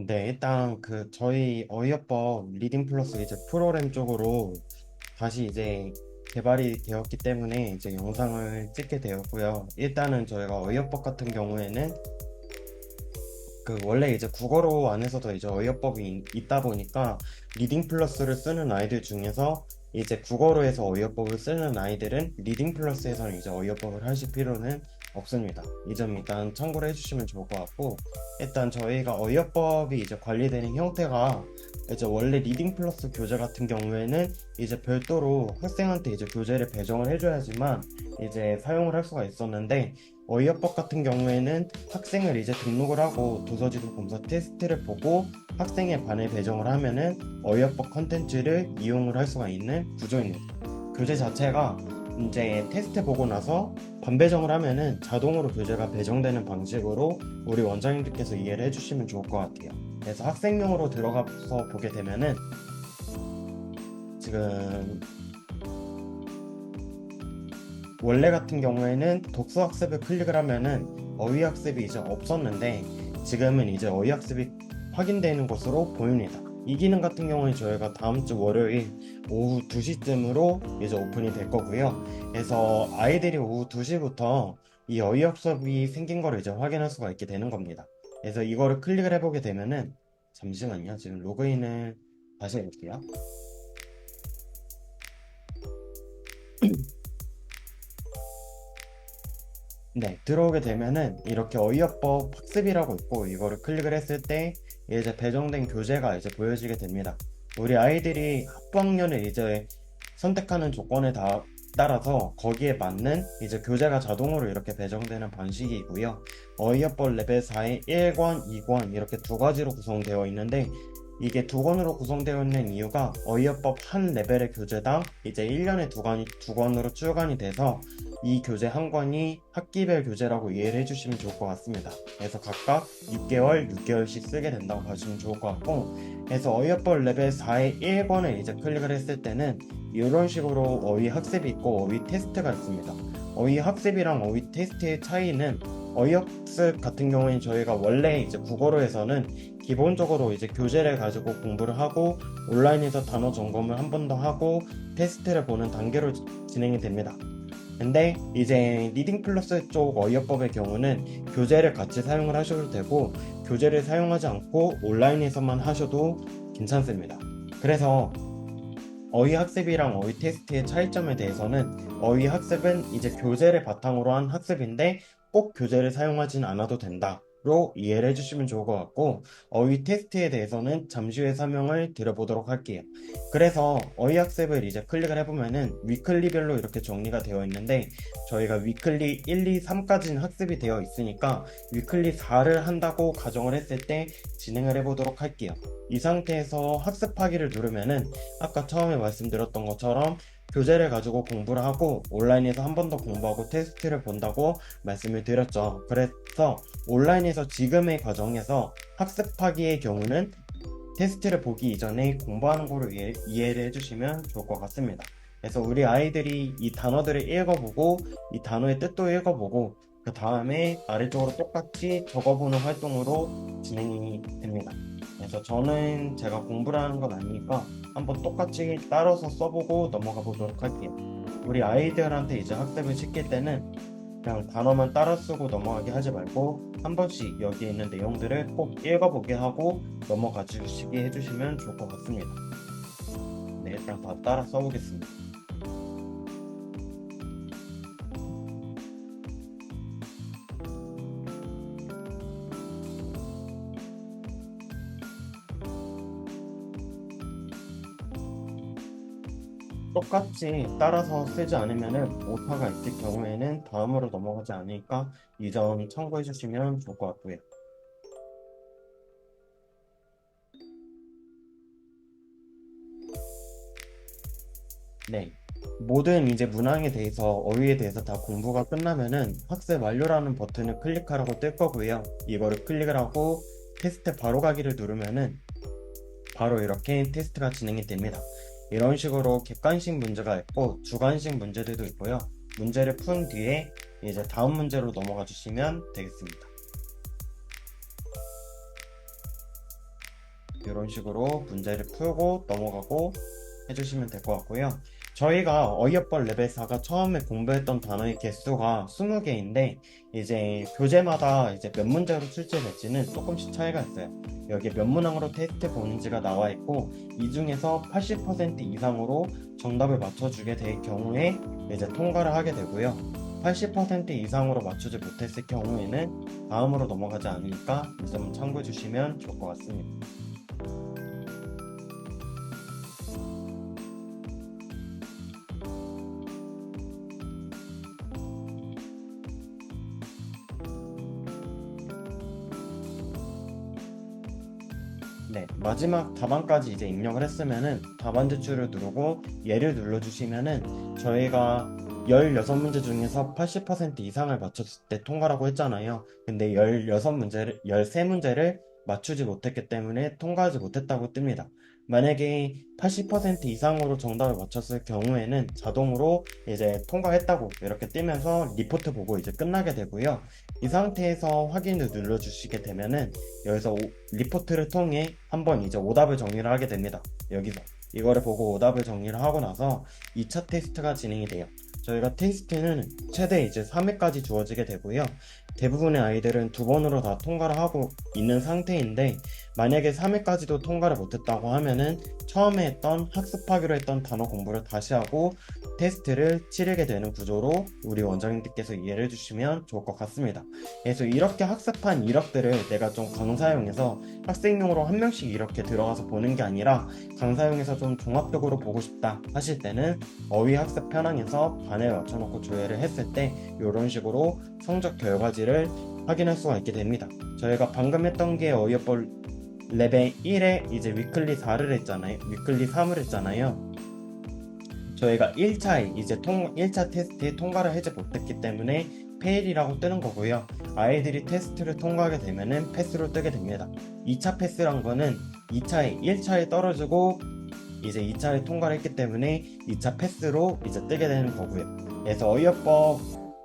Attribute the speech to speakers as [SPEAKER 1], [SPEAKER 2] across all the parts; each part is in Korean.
[SPEAKER 1] 네, 일단 저희 어이어법 리딩 플러스 이제 프로그램 쪽으로 다시 이제 개발이 되었기 때문에 이제 영상을 찍게 되었고요. 일단은 저희가 어이어법 같은 경우에는 원래 이제 국어로 안에서도 이제 어이어법이 있다 보니까 리딩 플러스를 쓰는 아이들 중에서 이제 국어로 해서 어이어법을 쓰는 아이들은 리딩 플러스에서는 이제 어이어법을 하실 필요는 없습니다. 이 점 일단 참고를 해주시면 좋을 것 같고, 일단 저희가 어이어법이 이제 관리되는 형태가 이제 원래 리딩 플러스 교재 같은 경우에는 이제 별도로 학생한테 이제 교재를 배정을 해줘야지만 이제 사용을 할 수가 있었는데, 어이어법 같은 경우에는 학생을 이제 등록을 하고 도서지도 검사 테스트를 보고 학생의 반을 배정을 하면은 어이어법 컨텐츠를 이용을 할 수가 있는 구조입니다. 교재 자체가 이제 테스트 보고 나서 반 배정을 하면은 자동으로 교재가 배정되는 방식으로 우리 원장님들께서 이해를 해주시면 좋을 것 같아요. 그래서 학생용으로 들어가서 보게 되면은 지금 원래 같은 경우에는 독서 학습을 클릭을 하면은 어휘 학습이 이제 없었는데 지금은 이제 어휘 학습이 확인되는 것으로 보입니다. 이 기능 같은 경우는 저희가 다음 주 월요일 오후 2시쯤으로 이제 오픈이 될 거고요. 그래서 아이들이 오후 2시부터 이 어휘 학습이 생긴 거를 이제 확인할 수가 있게 되는 겁니다. 그래서 이거를 클릭을 해보게 되면은 잠시만요. 지금 로그인을 다시 해볼게요. 네, 들어오게 되면은 이렇게 어이어법 학습이라고 있고 이거를 클릭을 했을 때 이제 배정된 교재가 이제 보여지게 됩니다. 우리 아이들이 학부학년을 이제 선택하는 조건에 따라서 거기에 맞는 이제 교재가 자동으로 이렇게 배정되는 방식이고요. 어이어법 레벨 4의 1권, 2권 이렇게 두 가지로 구성되어 있는데 이게 두 권으로 구성되어 있는 이유가 어이어법 한 레벨의 교재당 이제 1년에 두 권으로 출간이 돼서 이 교재 한 권이 학기별 교재라고 이해를 해주시면 좋을 것 같습니다. 그래서 각각 6개월, 6개월씩 쓰게 된다고 봐주시면 좋을 것 같고, 그래서 어휘어법 레벨 4의 1권을 이제 클릭을 했을 때는 이런 식으로 어휘 학습이 있고 어휘 테스트가 있습니다. 어휘 학습이랑 어휘 테스트의 차이는 어휘 학습 같은 경우에는 저희가 원래 이제 국어로 해서는 기본적으로 이제 교재를 가지고 공부를 하고 온라인에서 단어 점검을 한 번 더 하고 테스트를 보는 단계로 진행이 됩니다. 근데 이제 리딩 플러스 쪽 어휘어법의 경우는 교재를 같이 사용을 하셔도 되고 교재를 사용하지 않고 온라인에서만 하셔도 괜찮습니다. 그래서 어휘 학습이랑 어휘 테스트의 차이점에 대해서는 어휘 학습은 이제 교재를 바탕으로 한 학습인데 꼭 교재를 사용하진 않아도 된다로 이해를 해주시면 좋을 것 같고, 어휘 테스트에 대해서는 잠시 후에 설명을 드려보도록 할게요. 그래서 어휘 학습을 이제 클릭을 해보면은 위클리별로 이렇게 정리가 되어 있는데 저희가 위클리 1, 2, 3까지는 학습이 되어 있으니까 위클리 4를 한다고 가정을 했을 때 진행을 해보도록 할게요. 이 상태에서 학습하기를 누르면은 아까 처음에 말씀드렸던 것처럼 교재를 가지고 공부를 하고 온라인에서 한 번 더 공부하고 테스트를 본다고 말씀을 드렸죠. 그래서 온라인에서 지금의 과정에서 학습하기의 경우는 테스트를 보기 이전에 공부하는 거로 이해를 해주시면 좋을 것 같습니다. 그래서 우리 아이들이 이 단어들을 읽어보고 이 단어의 뜻도 읽어보고 그 다음에 아래쪽으로 똑같이 적어보는 활동으로 진행이 됩니다. 그래서 저는 제가 공부를 하는 건 아니니까 한번 똑같이 따라서 써보고 넘어가 보도록 할게요. 우리 아이들한테 이제 학습을 시킬 때는 그냥 단어만 따라 쓰고 넘어가게 하지 말고 한 번씩 여기에 있는 내용들을 꼭 읽어보게 하고 넘어가 주시게 해주시면 좋을 것 같습니다. 네, 일단 다 따라 써보겠습니다. 똑같이 따라서 쓰지 않으면은 오타가 있을 경우에는 다음으로 넘어가지 않으니까 이 점 참고해 주시면 좋을 것 같고요. 네. 모든 이제 문항에 대해서 어휘에 대해서 다 공부가 끝나면은 학습 완료라는 버튼을 클릭하라고 뜰 거고요. 이거를 클릭을 하고 테스트 바로 가기를 누르면은 바로 이렇게 테스트가 진행이 됩니다. 이런 식으로 객관식 문제가 있고 주관식 문제들도 있고요. 문제를 푼 뒤에 이제 다음 문제로 넘어가 주시면 되겠습니다. 이런 식으로 문제를 풀고 넘어가고 해주시면 될 것 같고요. 저희가 어이어법 레벨 4가 처음에 공부했던 단어의 개수가 20개인데 이제 교재마다 이제 몇 문제로 출제될지는 조금씩 차이가 있어요. 여기 몇 문항으로 테스트 보는지가 나와 있고 이 중에서 80% 이상으로 정답을 맞춰주게 될 경우에 이제 통과를 하게 되고요. 80% 이상으로 맞추지 못했을 경우에는 다음으로 넘어가지 않으니까 이 점 참고해 주시면 좋을 것 같습니다. 네, 마지막 답안까지 이제 입력을 했으면은 답안 제출을 누르고 예를 눌러주시면은 저희가 16문제 중에서 80% 이상을 맞췄을 때 통과라고 했잖아요. 근데 13문제를 맞추지 못했기 때문에 통과하지 못했다고 뜹니다. 만약에 80% 이상으로 정답을 맞췄을 경우에는 자동으로 이제 통과했다고 이렇게 뜨면서 리포트 보고 이제 끝나게 되고요. 이 상태에서 확인을 눌러주시게 되면은 여기서 리포트를 통해 한번 이제 오답을 정리를 하게 됩니다. 여기서 이거를 보고 오답을 정리를 하고 나서 2차 테스트가 진행이 돼요. 저희가 테스트는 최대 이제 3회까지 주어지게 되고요. 대부분의 아이들은 2번으로 다 통과를 하고 있는 상태인데 만약에 3회까지도 통과를 못했다고 하면은 처음에 했던 학습하기로 했던 단어 공부를 다시 하고 테스트를 치르게 되는 구조로 우리 원장님들께서 이해를 해주시면 좋을 것 같습니다. 그래서 이렇게 학습한 이력들을 내가 좀 강사용해서 학생용으로 한 명씩 이렇게 들어가서 보는 게 아니라 강사용해서 좀 종합적으로 보고 싶다 하실 때는 어휘학습 편향에서 반을 맞춰놓고 조회를 했을 때 이런 식으로 성적 결과지를 확인할 수가 있게 됩니다. 저희가 방금 했던 게 어휘어법 레벨 1에 이제 위클리 4를 했잖아요. 위클리 3을 했잖아요. 저희가 1차 테스트에 통과를 하지 못했기 때문에 페일이라고 뜨는 거고요. 아이들이 테스트를 통과하게 되면은 패스로 뜨게 됩니다. 2차 패스란 거는 1차에 떨어지고 이제 2차에 통과를 했기 때문에 2차 패스로 이제 뜨게 되는 거고요. 그래서 어휘어법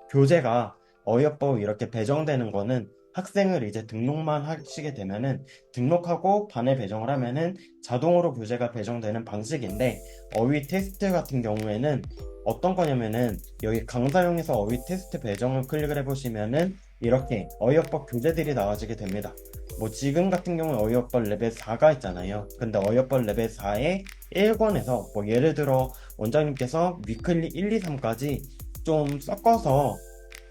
[SPEAKER 1] 교재가 어휘어법 이렇게 배정되는 거는 학생을 이제 등록만 하시게 되면은 등록하고 반을 배정을 하면은 자동으로 교재가 배정되는 방식인데 어휘 테스트 같은 경우에는 어떤 거냐면은 여기 강사용에서 어휘 테스트 배정을 클릭을 해보시면은 이렇게 어휘어법 교재들이 나와지게 됩니다. 뭐 지금 같은 경우는 어휘어법 레벨 4가 있잖아요. 근데 어휘어법 레벨 4의 1권에서 뭐 예를 들어 원장님께서 위클리 1, 2, 3까지 좀 섞어서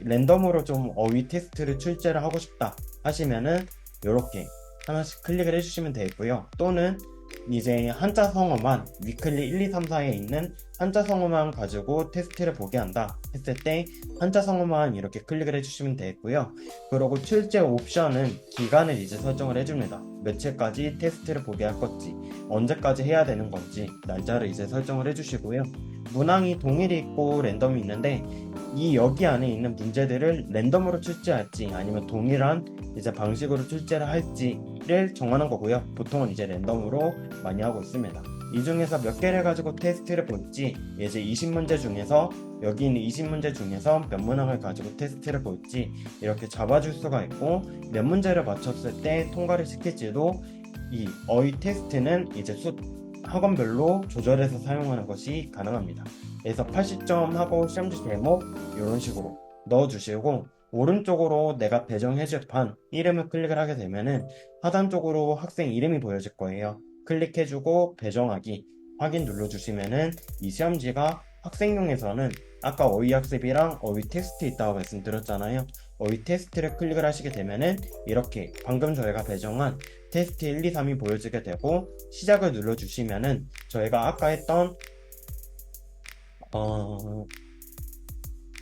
[SPEAKER 1] 랜덤으로 좀 어휘 테스트를 출제를 하고 싶다 하시면은 이렇게 하나씩 클릭을 해주시면 되고요. 또는 이제 한자 성어만 위클리 1, 2, 3, 4에 있는 한자 성어만 가지고 테스트를 보게 한다 했을 때 한자 성어만 이렇게 클릭을 해주시면 되고요. 그리고 출제 옵션은 기간을 이제 설정을 해줍니다. 며칠까지 테스트를 보게 할 건지 언제까지 해야 되는 건지 날짜를 이제 설정을 해주시고요. 문항이 동일이 있고 랜덤이 있는데 여기 안에 있는 문제들을 랜덤으로 출제할지 아니면 동일한 이제 방식으로 출제를 할지를 정하는 거고요. 보통은 이제 랜덤으로 많이 하고 있습니다. 이 중에서 몇 개를 가지고 테스트를 볼지 이제 20문제 중에서 여기 있는 20문제 중에서 몇 문항을 가지고 테스트를 볼지 이렇게 잡아줄 수가 있고 몇 문제를 맞췄을 때 통과를 시킬지도 이 어휘 테스트는 이제 학원별로 조절해서 사용하는 것이 가능합니다. 그래서 80점 하고 시험지 제목 이런 식으로 넣어주시고 오른쪽으로 내가 배정해줄 반 이름을 클릭을 하게 되면은 하단 쪽으로 학생 이름이 보여질 거예요. 클릭해주고 배정하기 확인 눌러주시면은 이 시험지가 학생용에서는 아까 어휘학습이랑 어휘 테스트 있다고 말씀드렸잖아요. 어휘 테스트를 클릭을 하시게 되면은 이렇게 방금 저희가 배정한 테스트 1, 2, 3이 보여지게 되고 시작을 눌러주시면은 저희가 아까 했던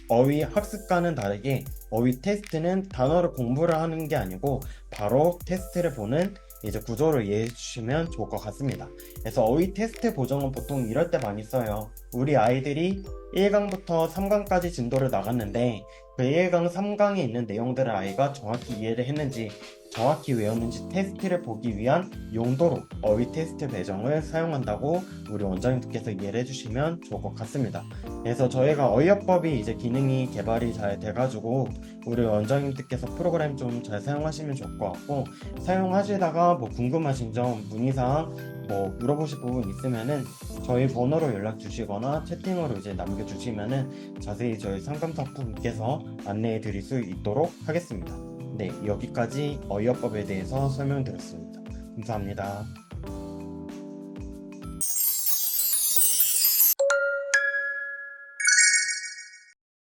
[SPEAKER 1] 어휘 학습과는 다르게 어휘 테스트는 단어를 공부를 하는 게 아니고 바로 테스트를 보는 이제 구조를 이해해 주시면 좋을 것 같습니다. 그래서 어휘 테스트 보정은 보통 이럴 때 많이 써요. 우리 아이들이 1강부터 3강까지 진도를 나갔는데 그 1강, 3강에 있는 내용들을 아이가 정확히 이해를 했는지 정확히 외웠는지 테스트를 보기 위한 용도로 어휘 테스트 배정을 사용한다고 우리 원장님들께서 이해를 해주시면 좋을 것 같습니다. 그래서 저희가 어휘어법이 이제 기능이 개발이 잘 돼가지고 우리 원장님들께서 프로그램 좀 잘 사용하시면 좋을 것 같고, 사용하시다가 뭐 궁금하신 점, 문의사항 뭐 물어보실 부분 있으면은 저희 번호로 연락 주시거나 채팅으로 이제 남겨주시면은 자세히 저희 상담사분께서 안내해 드릴 수 있도록 하겠습니다. 네, 여기까지 어휘어법에 대해서 설명드렸습니다. 감사합니다.